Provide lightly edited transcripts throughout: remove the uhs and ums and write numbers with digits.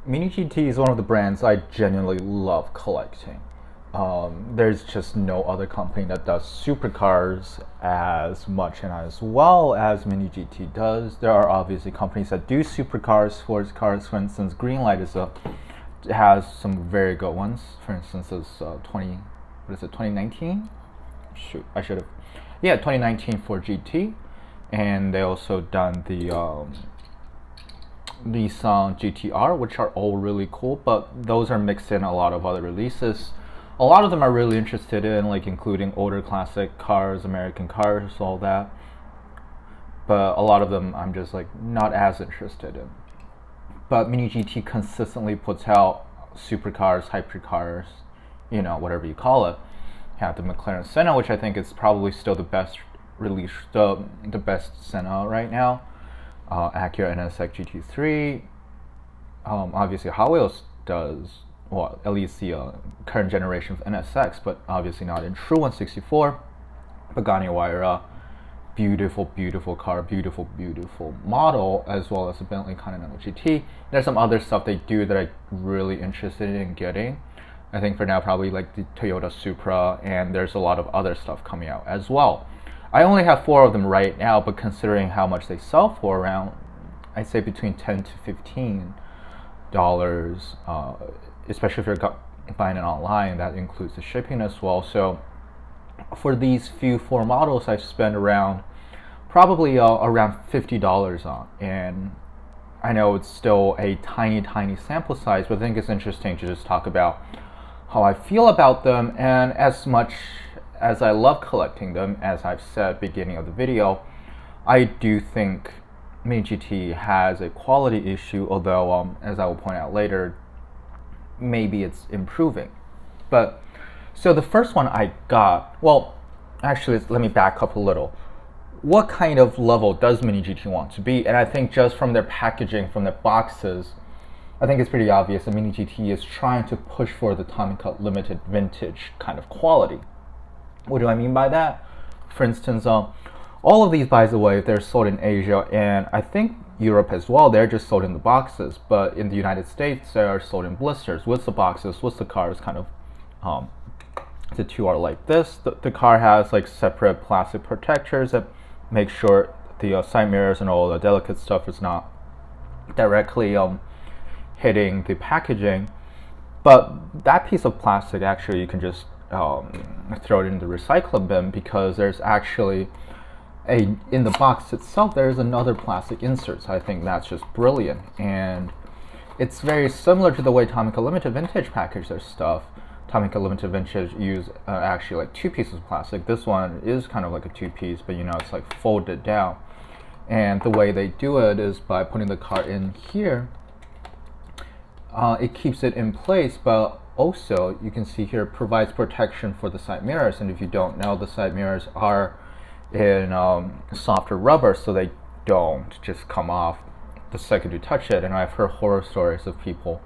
Mini GT is one of the brands I genuinely love collecting. There's just no other company that does supercars as much and as well as Mini GT does. There are obviously companies that do supercars, sports cars. For instance, Greenlight has some very good ones. For instance, it's 2019? Shoot, I should have. Yeah, 2019 for GT, and they also done the Nissan GTR, which are all really cool, but those are mixed in a lot of other releases. A lot of them are really interested in, like including older classic cars, American cars, all that. But a lot of them I'm just like not as interested in. But Mini GT consistently puts out supercars, hypercars, whatever you call it. Have the McLaren Senna, which I think is probably still the best release, the best Senna right now. Acura NSX GT3. Obviously, Hot Wheels does, well, at least the current generation of NSX, but obviously not in true 164. Pagani Huayra, beautiful, beautiful car, beautiful, beautiful model, as well as the Bentley Continental GT. There's some other stuff they do that I'm really interested in getting. I think for now, probably like the Toyota Supra, and there's a lot of other stuff coming out as well. I only have 4 of them right now, but considering how much they sell for, around, I'd say between $10 to $15, especially if you're buying it online, that includes the shipping as well. So for these few 4 models, I've spent probably around $50 on, and I know it's still a tiny sample size, but I think it's interesting to just talk about how I feel about them. And as much as I love collecting them, as I've said beginning of the video, I do think Mini GT has a quality issue, although as I will point out later, maybe it's improving. But so the first one I got, well, actually let me back up a little. What kind of level does Mini GT want to be? And I think just from their packaging, from their boxes, I think it's pretty obvious that Mini GT is trying to push for the Tomica Limited Vintage kind of quality. What do I mean by that? For instance, all of these, by the way, they're sold in Asia, and I think Europe as well. They're just sold in the boxes, but in the United States, they are sold in blisters with the boxes, with the cars kind of. The two are like this. The car has like separate plastic protectors that make sure the side mirrors and all the delicate stuff is not directly hitting the packaging. But that piece of plastic, actually, you can just throw it in the recycling bin, because there's actually in the box itself there's another plastic insert. So I think that's just brilliant, and it's very similar to the way Tomica Limited Vintage package their stuff. Tomica Limited Vintage use actually like 2 pieces of plastic. This one is kind of like a 2-piece, but it's like folded down. And the way they do it is by putting the car in here. It keeps it in place, but also you can see here provides protection for the side mirrors. And if you don't know, the side mirrors are in softer rubber, so they don't just come off the second you touch it. And I've heard horror stories of people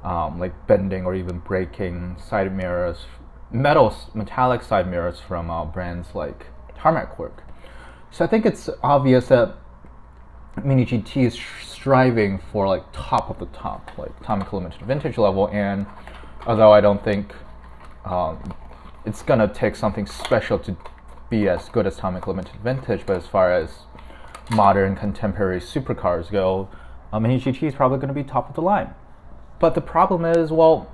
like bending or even breaking side mirrors, metallic side mirrors from brands like Tarmac Work. So I think it's obvious that Mini GT is striving for like top of the top, like Tomica Limited Vintage level. And although I don't think it's gonna take something special to be as good as Tomica Limited Vintage, but as far as modern contemporary supercars go, Mini GT is probably gonna be top of the line. But the problem is, well,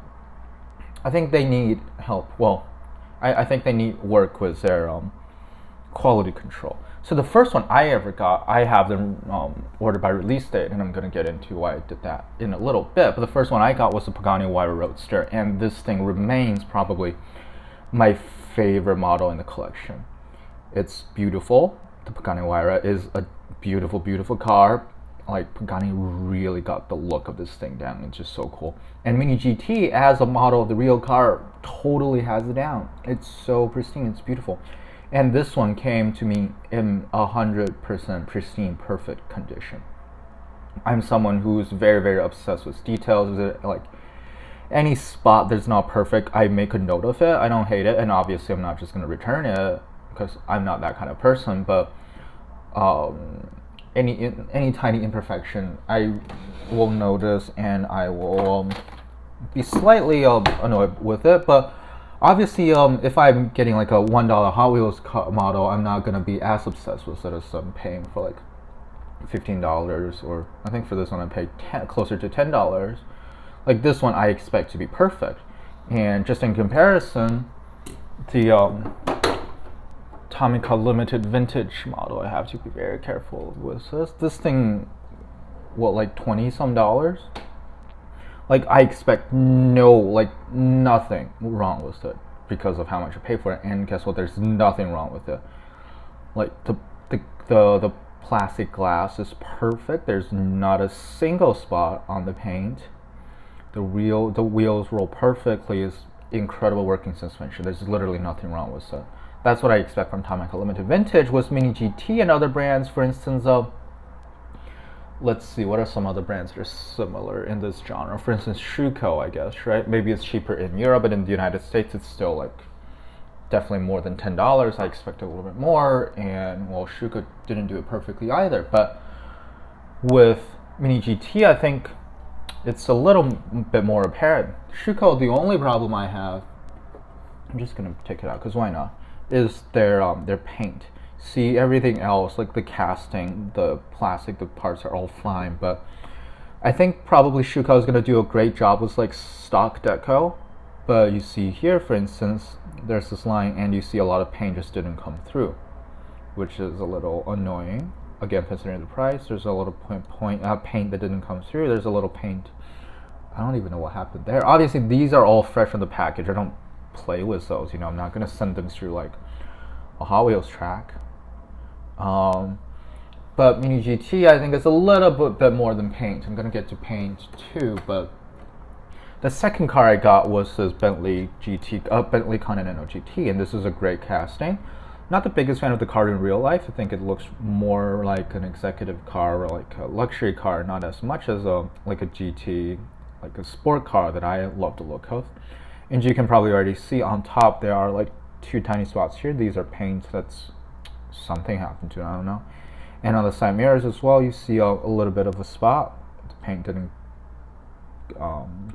I think they need help. Well, I think they need work with their quality control. So the first one I ever got, I have them ordered by release date, and I'm going to get into why I did that in a little bit. But the first one I got was the Pagani Huayra Roadster, and this thing remains probably my favorite model in the collection. It's beautiful. The Pagani Huayra is a beautiful, beautiful car. Like, Pagani really got the look of this thing down. It's just so cool. And Mini GT, as a model of the real car, totally has it down. It's so pristine. It's beautiful. And this one came to me in 100% pristine, perfect condition. I'm someone who's very, very obsessed with details. Like, any spot that's not perfect, I make a note of it. I don't hate it, and obviously I'm not just going to return it, because I'm not that kind of person. But any tiny imperfection, I will notice and I will be slightly annoyed with it. But obviously, if I'm getting like a $1 Hot Wheels model, I'm not gonna be as obsessed with it as I'm paying for like $15, or I think for this one I paid closer to $10. Like this one, I expect to be perfect. And just in comparison, the Tomica Limited Vintage model, I have to be very careful with this. This thing, what, like 20 some dollars? Like I expect nothing wrong with it because of how much I pay for it. And guess what? There's nothing wrong with it. Like the plastic glass is perfect. There's not a single spot on the paint. The wheels roll perfectly. It's incredible working suspension. There's literally nothing wrong with it. That's what I expect from Tomica Limited Vintage. With Mini GT and other brands, for instance, let's see, what are some other brands that are similar in this genre? For instance, Schuco, I guess, right? Maybe it's cheaper in Europe, but in the United States, it's still like definitely more than $10. I expected a little bit more, and well, Schuco didn't do it perfectly either. But with Mini GT, I think it's a little bit more apparent. Schuco, the only problem I have, I'm just gonna take it out because why not, is their paint. See, everything else, like the casting, the plastic, the parts are all fine, but I think probably Schuco is gonna do a great job with like stock deco. But you see here, for instance, there's this line, and you see a lot of paint just didn't come through, which is a little annoying. Again, considering the price, there's a little paint that didn't come through. There's a little paint. I don't even know what happened there. Obviously, these are all fresh from the package. I don't play with those. You know, I'm not gonna send them through like a Hot Wheels track. But Mini GT, I think it's a little bit more than paint. I'm gonna get to paint too, but the second car I got was this Bentley Continental GT, and this is a great casting. Not the biggest fan of the car in real life. I think it looks more like an executive car or like a luxury car, not as much as like a GT, like a sport car that I love the look of. And you can probably already see on top there are like two tiny spots here. These are paints that's something happened to, I don't know. And on the side mirrors as well, you see a little bit of a spot. The paint didn't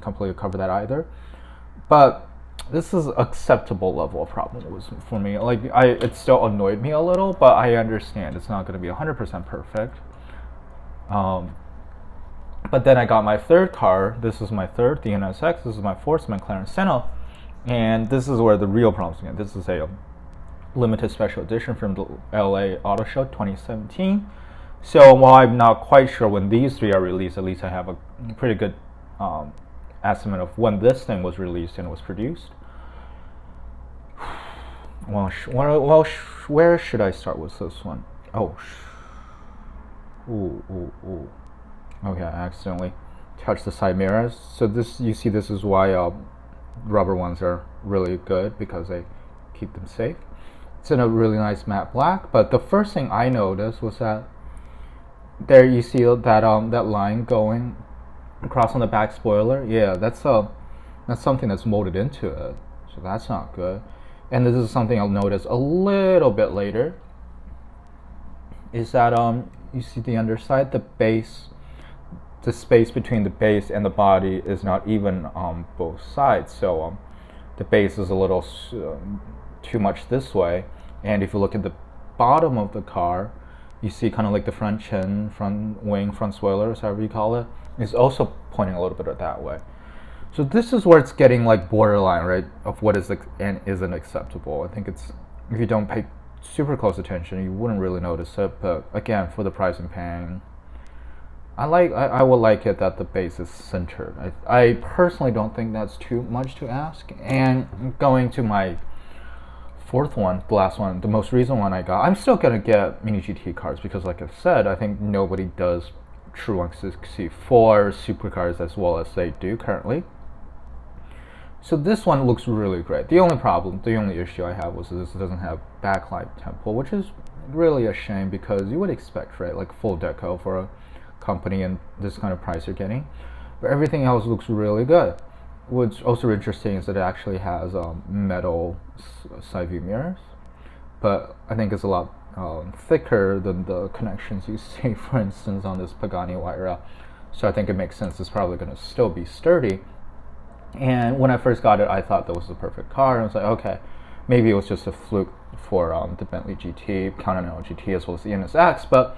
completely cover that either. But this is acceptable level of problem it was for me. Like it still annoyed me a little, but I understand it's not going to be 100% perfect. But then I got my third car. This is my third, the NSX. This is my fourth, McLaren Senna, and this is where the real problems begin. This is a limited special edition from the LA Auto Show 2017. So while I'm not quite sure when these three are released, at least I have a pretty good estimate of when this thing was released and was produced. Well, where should I start with this one? Oh, ooh. Okay, I accidentally touched the side mirrors. So you see, this is why rubber ones are really good, because they keep them safe. It's in a really nice matte black. But the first thing I noticed was that there you see that that line going across on the back spoiler. Yeah, that's something that's molded into it, so that's not good. And this is something I'll notice a little bit later, is that you see the underside, the base, the space between the base and the body is not even on both sides. So the base is a little too much this way, and if you look at the bottom of the car, you see kind of like the front chin, front wing, front spoilers, however you call it, is also pointing a little bit that way. So this is where it's getting like borderline, right, of what is and isn't acceptable. I think it's, if you don't pay super close attention, you wouldn't really notice it. But again, for the price I'm paying, I would like it that the base is centered. I personally don't think that's too much to ask. And going to my fourth one, the last one, the most recent one I got, I'm still gonna get Mini GT cars because, like I've said, I think nobody does true 164 supercars as well as they do currently. So this one looks really great. The only issue I have was this doesn't have backlight temple, which is really a shame because you would expect, right, like full deco for a company and this kind of price you're getting. But everything else looks really good. What's also interesting is that it actually has metal side view mirrors, but I think it's a lot thicker than the connections you see, for instance, on this Pagani Huayra. So I think it makes sense. It's probably going to still be sturdy. And when I first got it, I thought that was the perfect car. And I was like, okay, maybe it was just a fluke for the Bentley GT, Continental GT, as well as the NSX. But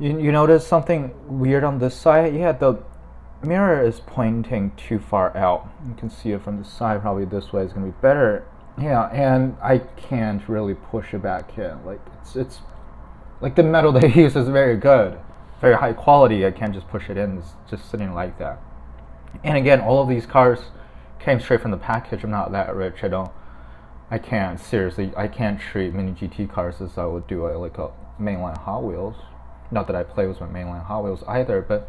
you notice something weird on this side? Yeah, the mirror is pointing too far out. You can see it from the side. Probably this way is going to be better. Yeah, and I can't really push it back in. Like it's like the metal they use is very good, very high quality. I can't just push it in. It's just sitting like that. And again, all of these cars came straight from the package. I'm not that rich. I can't treat mini GT cars as I would do like a mainline Hot Wheels. Not that I play with my mainline Hot Wheels either, but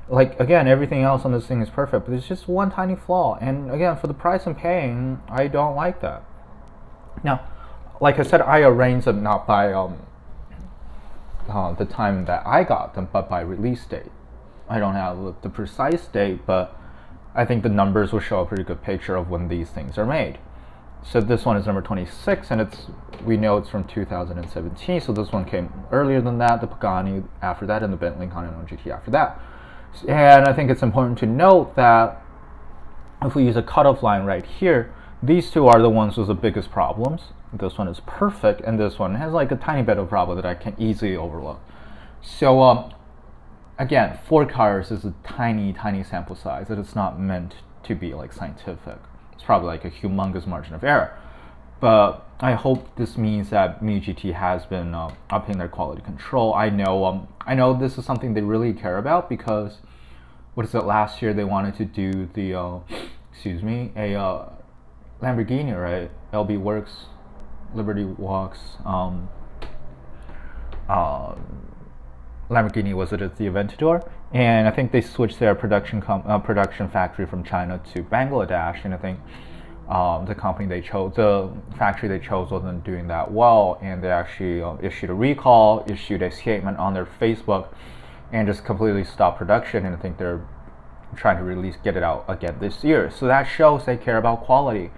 like again, everything else on this thing is perfect. But there's just one tiny flaw, and again, for the price I'm paying, I don't like that. Now, like I said, I arranged them not by the time that I got them, but by release date. I don't have the precise date, but I think the numbers will show a pretty good picture of when these things are made. So this one is number 26, and we know it's from 2017. So this one came earlier than that, the Pagani after that, and the Bentley Continental GT after that. And I think it's important to note that if we use a cutoff line right here, these two are the ones with the biggest problems. This one is perfect, and this one has like a tiny bit of problem that I can easily overlook. So again, 4 cars is a tiny sample size, and it's not meant to be like scientific. It's probably like a humongous margin of error. But I hope this means that Mini GT has been upping their quality control. I know this is something they really care about, because last year they wanted to do the a Lamborghini, right? LB Works, Liberty Walks, Lamborghini was it at the Aventador, and I think they switched their production factory from China to Bangladesh, and I think the factory they chose wasn't doing that well, and they actually issued a recall, issued a statement on their Facebook, and just completely stopped production. And I think they're trying to get it out again this year. So that shows they care about quality,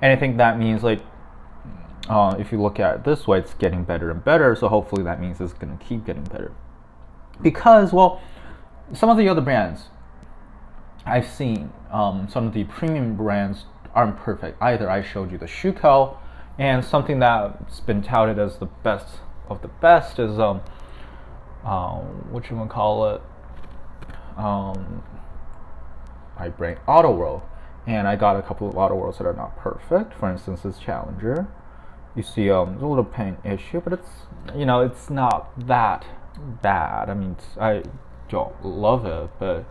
and I think that means like if you look at it this way, it's getting better and better. So hopefully that means it's going to keep getting better. Because, well, some of the other brands I've seen, some of the premium brands aren't perfect either. I showed you the Schuco, and something that's been touted as the best of the best is Auto World. And I got a couple of Auto Worlds that are not perfect. For instance, this Challenger. You see there's a little paint issue, but it's not that bad. I mean, I don't love it, but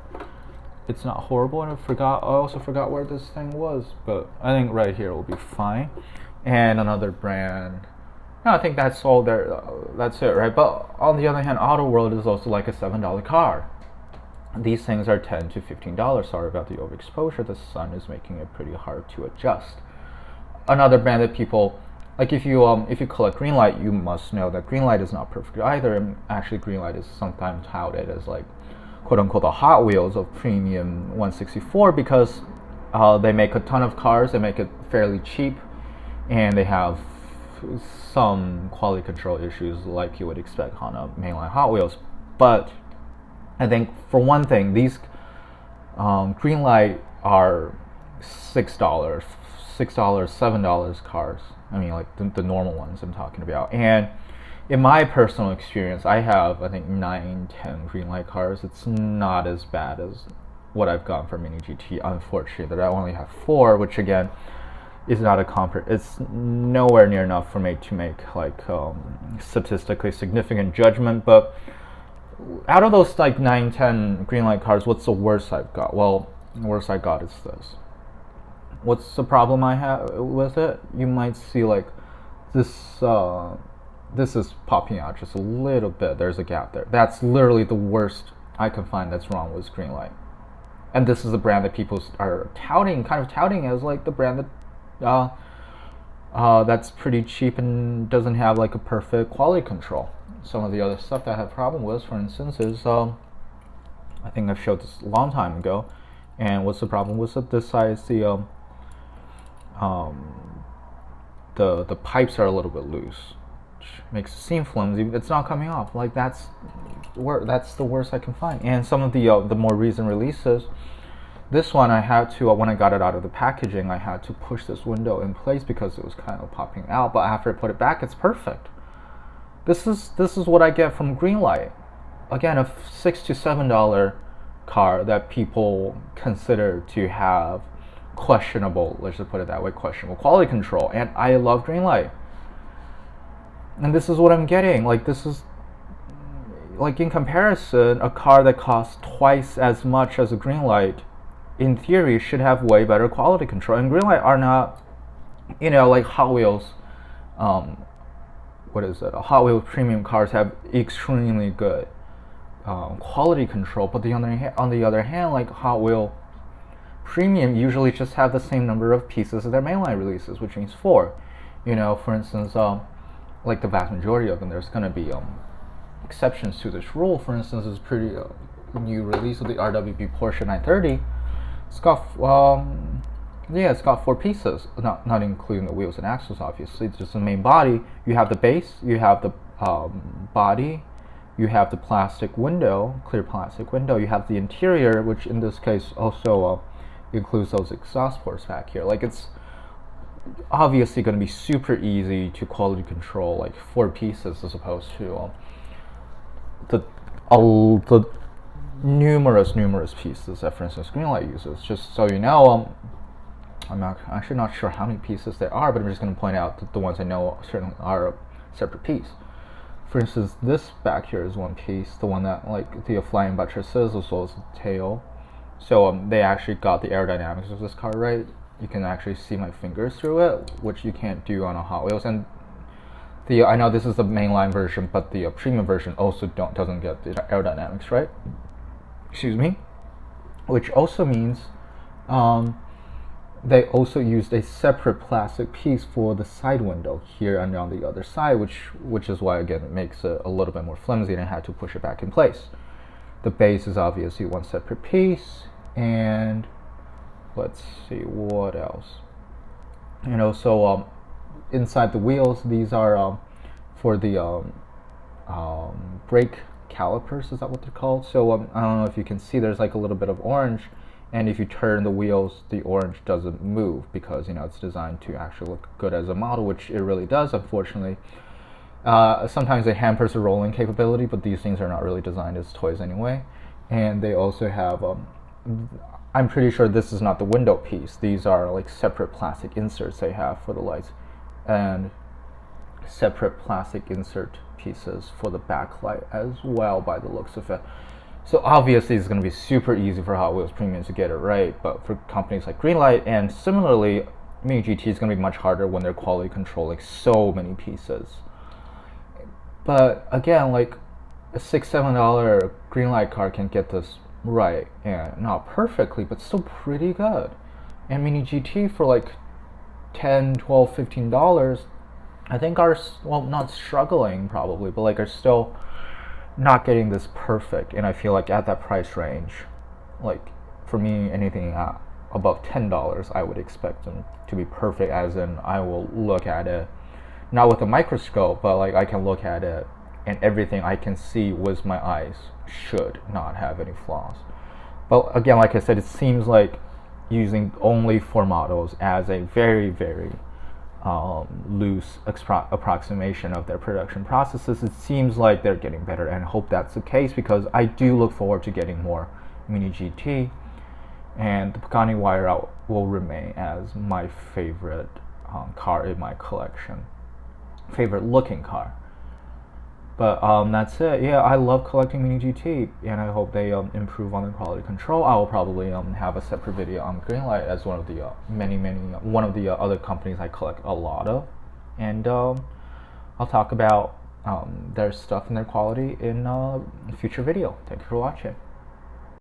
it's not horrible. And I also forgot where this thing was, but I think right here will be fine. And another brand, no, I think that's all there. That's it, right? But on the other hand, Auto World is also like a $7 car. These things are $10 to $15. Sorry about the overexposure. The sun is making it pretty hard to adjust. Another brand that people like, if you collect Greenlight, you must know that Greenlight is not perfect either. And actually, Greenlight is sometimes touted as like, quote unquote, the Hot Wheels of premium 164, because they make a ton of cars. They make it fairly cheap, and they have some quality control issues like you would expect on a mainline Hot Wheels. But I think for one thing, these Greenlight are $6, $7 cars. I mean, like the normal ones I'm talking about. And in my personal experience, I have, I think, 9, 10 Greenlight cars. It's not as bad as what I've gotten for Mini GT, unfortunately. I only have 4, which again is not it's nowhere near enough for me to make like statistically significant judgment. But out of those like 9, 10 Greenlight cars, what's the worst I've got? Well, the worst I got is this. What's the problem I have with it? You might see like this is popping out just a little bit. There's a gap there. That's literally the worst I can find that's wrong with Greenlight. And this is the brand that people are touting as like the brand that that's pretty cheap and doesn't have like a perfect quality control. Some of the other stuff that I have problem with, for instance, is I think I've showed this a long time ago. And what's the problem with it? This side is the pipes are a little bit loose, which makes it seem flimsy. It's not coming off. Like that's the worst I can find. And some of the more recent releases, this one I had to when I got it out of the packaging, I had to push this window in place because it was kind of popping out. But after I put it back, it's perfect. This is what I get from Greenlight. Again, a $6 to $7 car that people consider to have questionable, let's just put it that way, questionable quality control. And I love Greenlight. And this is what I'm getting. Like, this is, like, in comparison, a car that costs twice as much as a Greenlight, in theory, should have way better quality control. And Greenlight are not, like Hot Wheels, Hot Wheels premium cars have extremely good quality control, but on the other hand, like Hot Wheel premium usually just have the same number of pieces as their mainline releases, which means 4. For instance, like the vast majority of them, there's going to be exceptions to this rule. For instance, this pretty new release of the RWB Porsche 930. It's got it's got 4 pieces, not including the wheels and axles. Obviously, it's just the main body. You have the base, you have the body, you have the plastic window, clear plastic window. You have the interior, which in this case also includes those exhaust ports back here. Like, it's obviously going to be super easy to quality control like 4 pieces as opposed to the numerous pieces that, for instance, Greenlight uses. Just so you know, I'm actually not sure how many pieces there are, but I'm just going to point out that the ones I know certainly are a separate piece. For instance, this back here is 1 piece, the one that, like, the flying buttresses as well as the tail. So they actually got the aerodynamics of this car right. You can actually see my fingers through it, which you can't do on a Hot Wheels. And I know this is the mainline version, but the premium version also doesn't get the aerodynamics right. Excuse me. Which also means they also used a separate plastic piece for the side window here and on the other side, which is why, again, it makes it a little bit more flimsy, and I had to push it back in place. The base is obviously 1 separate piece, and let's see what else. So inside the wheels, these are for the brake calipers. Is that what they're called? So I don't know if you can see, there's like a little bit of orange. And if you turn the wheels, the orange doesn't move because, it's designed to actually look good as a model, which it really does, unfortunately. Sometimes it hampers the rolling capability, but these things are not really designed as toys anyway. And they also have, I'm pretty sure this is not the window piece. These are like separate plastic inserts they have for the lights, and separate plastic insert pieces for the backlight as well, by the looks of it. So obviously it's going to be super easy for Hot Wheels Premiums to get it right, but for companies like Greenlight and similarly Mini GT, is going to be much harder when they're quality controlling so many pieces. But again, like a $6-7 Greenlight car can get this right, and not perfectly, but still pretty good. And Mini GT for like $10, $12, $15, I think are, well, not struggling probably, but like are still not getting this perfect. And I feel like at that price range, like for me, anything above $10, I would expect them to be perfect, as in I will look at it not with a microscope, but like I can look at it and everything I can see with my eyes should not have any flaws. But again, like I said, it seems like using only 4 models as a very, very loose approximation of their production processes, it seems like they're getting better, and I hope that's the case, because I do look forward to getting more Mini GT, and the Pagani Huayra will remain as my favorite car in my collection, favorite looking car. But that's it. Yeah, I love collecting Mini GT, and I hope they improve on the quality control. I will probably have a separate video on Greenlight as one of the one of the other companies I collect a lot of, and I'll talk about their stuff and their quality in a future video. Thank you for watching.